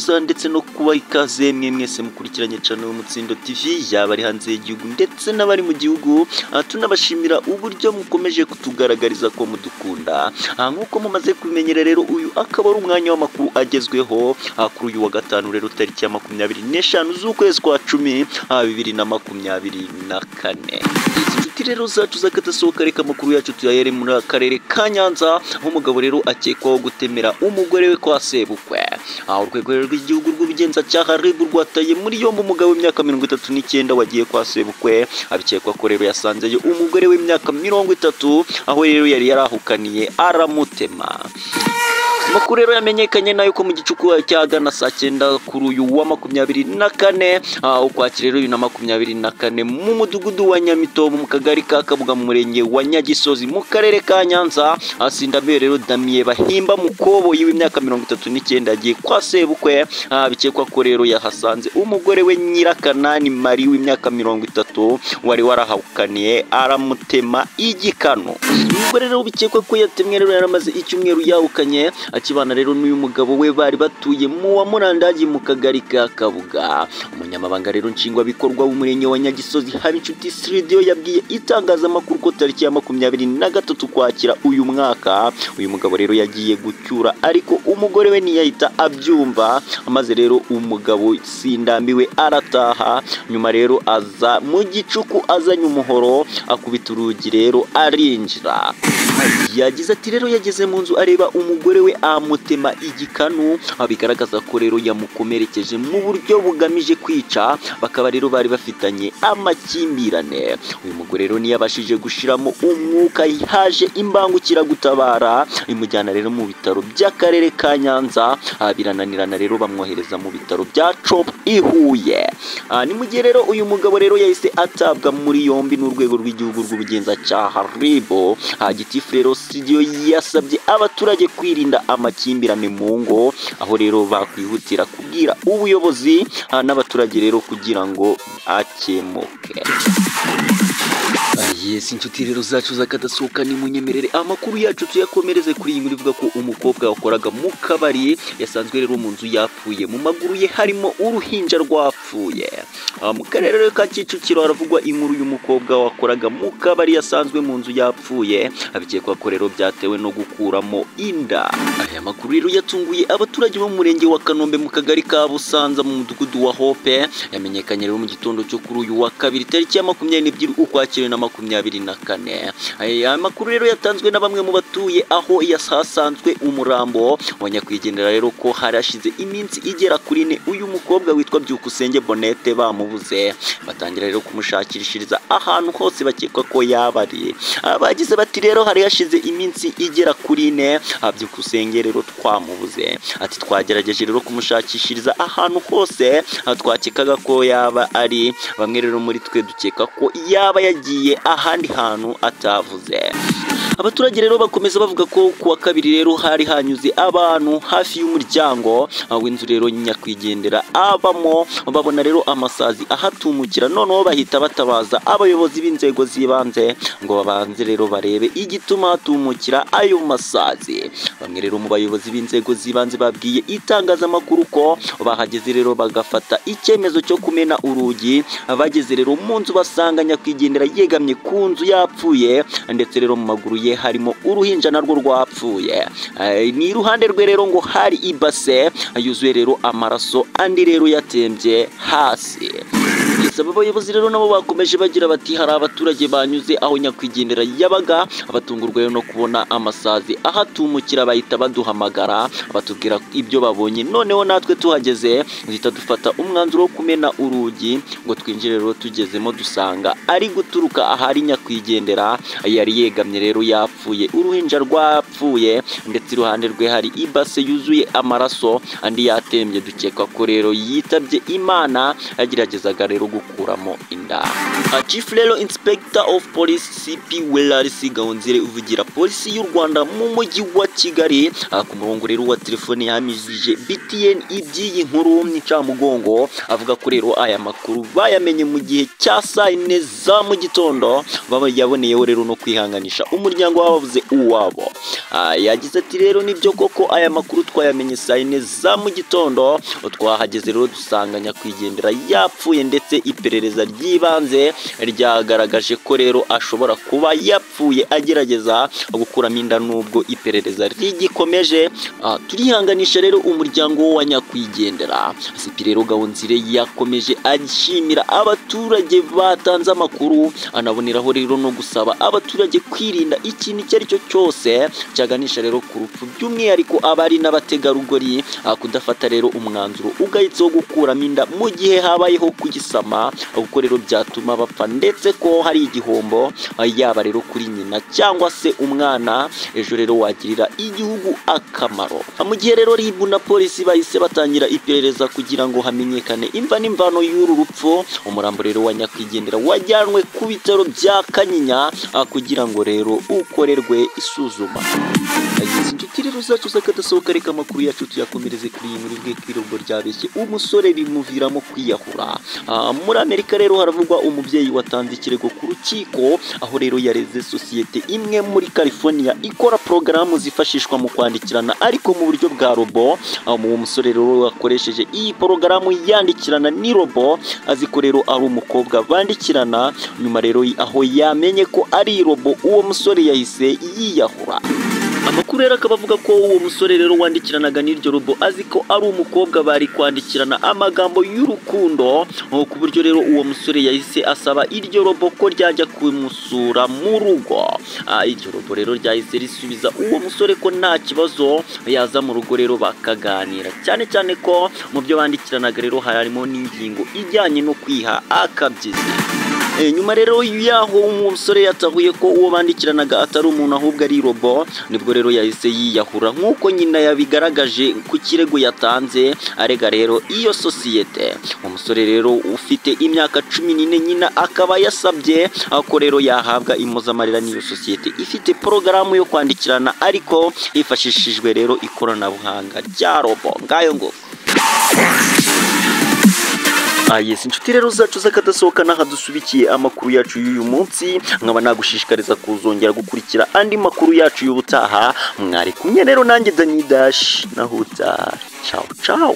kubasuhuza ndetse no kuba ikaze mwese mukurikiranye cyane Umutsindo TV yaba ari hanze y'igihugu ndetse n'abari mu gihugu. Tunabashimira uburyo mukomeje kutugaragariza ko mudukunda. Nk'uko mumaze kumenyera rero, uyu akaba ari umwanya w'amakuru agezweho kuri uyu wa gatanu rero tariki ya 25 z'ukwezi kwa 10 2024. Rero zacu zakatasohoka reka amakuru yacu tuyahere muri akarere ka Nyanza. Umugabo rero akekwaho gutemera umugore we kwa sebukwe. Urwego rw'igihugu rw'ubugenzacyaha RIB rwataye muri yombi umugabo w'imyaka 39 wagiye kwa sebukwe. Abikekwa ko rero yasanzeyo umugore w'imyaka 30 aho rero yari yarahukaniye aramutema. Makuru rero yamenyekanye nayo ko mu gicuku cyagana saa 9 kuri uyu wa 24 ukwakira rero 2024 mu mudugudu wa Nyamitobo mu kagari ka Kabuga mu murenge wa Nyagisozi mu karere ka Nyanza. Asindamiye rero Damien Bahimba mukobo y'imyaka 39 agiye kwa sebukwe. Bikekwa ko rero yahasanze umugore we Nyirakanani Mari w'imyaka 30 wari warahukaniye aramutema igikano. Umugore rero bikekwa ko yatemwe rero yaramaze icyumweru yahukanye akibana rero n'uyu mugabo we bari batuye mu wa Murandaji mu kagari ka Kabuga. Umunyamabanga rero nshingwabikorwa w'umurenge wa Nyagisozi Habinshuti Radio yabwiye itangazamakuru ko tariki ya 23 kwakira uyu mwaka uyu mugabo rero yagiye gucyura, ariko umugore we ntiyahita abyumva. Amaze rero umugabo sindambiwe arataha. Nyuma rero aza mu gicuku azanye umuhoro akubita urugi rero arinjira. Yagize ati rero yageze mu nzu areba umugore we amutema igikanu. Bigaragaza ko rero yamukomerekeje mu buryo bugamije kwica. Bakaba rero bari bafitanye amakimbirane. Uyu mugore rero ntiyabashije gushiramo umwuka, haje imbangukira gutabara imujyana rero mu bitaro by'akarere ka Nyanza. Birananirana rero bamwohereza mu bitaro bya CHOP i Huye. Ni mu gihe rero uyu mugabo rero yahise atabwa muri yombi n'urwego rw'igihugu rw'ubugenzacyaha RIB. Gitifu rero studio yasabye abaturage kwirinda amakimbirane mu ngo, aho rero bakwihutira kubwira ubuyobozi n'abaturage rero kugira ngo akemuke. Yes, inshuti rero zacu zakadasohoka ni munyemerere amakuru yacu tuyakomereze kuri iyi nkuru ivuga ko umukobwa wakoraga mu kabari yasanzwe rero mu nzu yapfuye. Mu maguru ye harimo uruhinja rwapfuye. Mu karere ka Kicukiro haravugwa inkuru y'umukobwa wakoraga mu kabari yasanzwe mu nzu yapfuye. Abikekwa ko rero byatewe no gukuramo inda. Aya makuru rero yatunguye abaturage bo mu murenge wa Kanombe mu kagari ka Busanza mu mudugudu wa Hope. Yamenyekanye rero mu gitondo cyo kuri uyu wa kabiri tariki ya 22 ukwakira na 24. Aya makuru rero yatanzwe na bamwe mu batuye aho yasasanzwe umurambo wa nyakwigendera rero ko harashize iminsi igera kuri 4 uyu mukobwa witwa Byukusenge Bonete bamubuze. Batangira rero kumushakishiriza ahantu hose bakekwa ko yabari. Abagize bati rero hari yashize iminsi igera kuri 4 Byukusenge rero twamubuze. Ati twagerageje rero kumushakishiriza ahantu hose twakekaga ko yaba ari. Bamwe rero muri twe dukeka ko yaba yagiye ahandi hantu atavuze. Abaturage rero bakomeza bavuga ko kuwa kabiri rero hari hanyuze abantu hafi y'umuryango w'inzu rero nyakwigendera abamo. Babona rero amasazi ahatumukira, noneho bahita batabaza abayobozi b'inzego zibanze ngo babanze rero barebe igituma hatumukira ayo masazi. Bamwe rero mu bayobozi b'inzego zibanze babwiye itangazamakuru ko bahageze rero bagafata icyemezo cyo kumena urugi. Bageze rero mu nzu basanga nyakwigendera yegamye ku nzu yapfuye, ndetse rero mu maguru ye harimo uruhinja narwo rwapfuye. Ni iruhande rwe rero ngo hari ibase yuzuye rero amaraso, andi rero yatembye hasi. Abayobozi rero nabo bakomeje bagira bati hari abaturage banyuze aho nyakwigendera yabaga abatungurwa rero no kubona amasazi ahatumukira, bahita baduhamagara batubwira ibyo babonye. Noneho natwe tuhageze duhita dufata umwanzuro wo kumena urugi ngo twinjire rero. Tugezemo dusanga ari guturuka ahari nyakwigendera yari yegamye rero yapfuye, uruhinja rwapfuye, ndetse iruhande rwe hari ibase yuzuye amaraso, andi yatembye. Dukeka ko rero yitabye Imana yageragezaga rero gukuramo inda. Chief rero Inspector of Police CP Welarisi Gahonzire uvugira polisi y'u Rwanda mu mujyi wa Kigali ku murongo rero wa telefone yahamije BTN iby'iyi nkuru n'incamugongo avuga ko rero aya makuru bayamenye mu gihe cya saa 4 za mu gitondo yaboneyeho rero no kwihanganisha umuryango wabavuze uwabo. Yagize ati rero nibyo koko aya makuru twayamenye saa 4 za mu gitondo, twahageze rero dusanga nyakwigendera yapfuye ndetse iperereza ry'ibanze ryagaragaje ko rero ashobora kuba yapfuye agerageza gukuramo inda nubwo iperereza rigikomeje. Turihanganisha rero umuryango wa nyakwigendera. CP rero Gahonzire yakomeje ashimira abaturage batanze amakuru, anaboneraho rero no gusaba abaturage kwirinda ikintu icyo ari cyo cyose cyaganisha rero ku rupfu, by'umwihariko abari n'abategarugori kudafata rero umwanzuro ugahitse wo gukuramo inda mu gihe habayeho kugisama, kuko rero byatuma bapfa ndetse ko hari igihombo yaba rero kuri nyina cyangwa se umwana ejo rero wagirira igihugu akamaro. Mu gihe rero RIB na polisi bahise batangira iperereza kugira ngo hamenyekane imva n'imvano y'uru rupfu, umurambo rero wa nyakwigendera wajyanwe ku bitaro bya Kanyinya kugira ngo rero ukorerwe isuzuma. Inshuti rero zacu zakadasohoka, reka amakuru yacu tuyakomereze kuri iyi nkuru bw'ikirombo ryabeshye umusore bimuviramo kwiyahura. Muri Amerika rero haravugwa umubyeyi watanze ikirego ku rukiko, aho rero yareze sosiyete imwe muri California ikora porogaramu zifashishwa mu kwandikirana ariko mu buryo bwa robo. Uwo musore rero wakoresheje iyi porogaramu yandikirana ni robo, aziko rero ari umukobwa bandikirana, nyuma rero aho yamenye ko ari robo uwo musore yahise yiyahura. Amakuru rero akaba avuga ko uwo musore rero wandikiranaga n'iryo robo azi ko ari umukobwa bari kwandikirana amagambo y'urukundo, ku buryo rero uwo musore yahise asaba iryo robo ko ryajya kumusura mu rugo. Iryo robo rero ryahise risubiza uwo musore ko nta kibazo yaza mu rugo rero bakaganira, cyane cyane ko mu byo bandikiranaga rero harimo n'ingingo ijyanye no kwiha akabyizi. Nyuma rero yaho umusore yatahuye ko uwo bandikiranaga atari umuntu ahubwo ari robo, nibwo rero yahise yiyahura nk'uko nyina yabigaragaje ku kirego yatanze arega rero iyo sosiyete. Umusore rero ufite imyaka 14, nyina akaba yasabye ko rero yahabwa impozamarira n'iyo sosiyete ifite porogaramu yo kwandikirana ariko hifashishijwe rero ikoranabuhanga rya robo. Ngayo ngo yes, inshuti rero zacu zakadasohoka n'aha dusubikiye amakuru yacu y'uyu munsi, nkaba nagushishikariza kuzongera gukurikira andi makuru yacu y'ubutaha. Mwari kumwe rero nanjye Dani Dash, nahuta. Ciao ciao.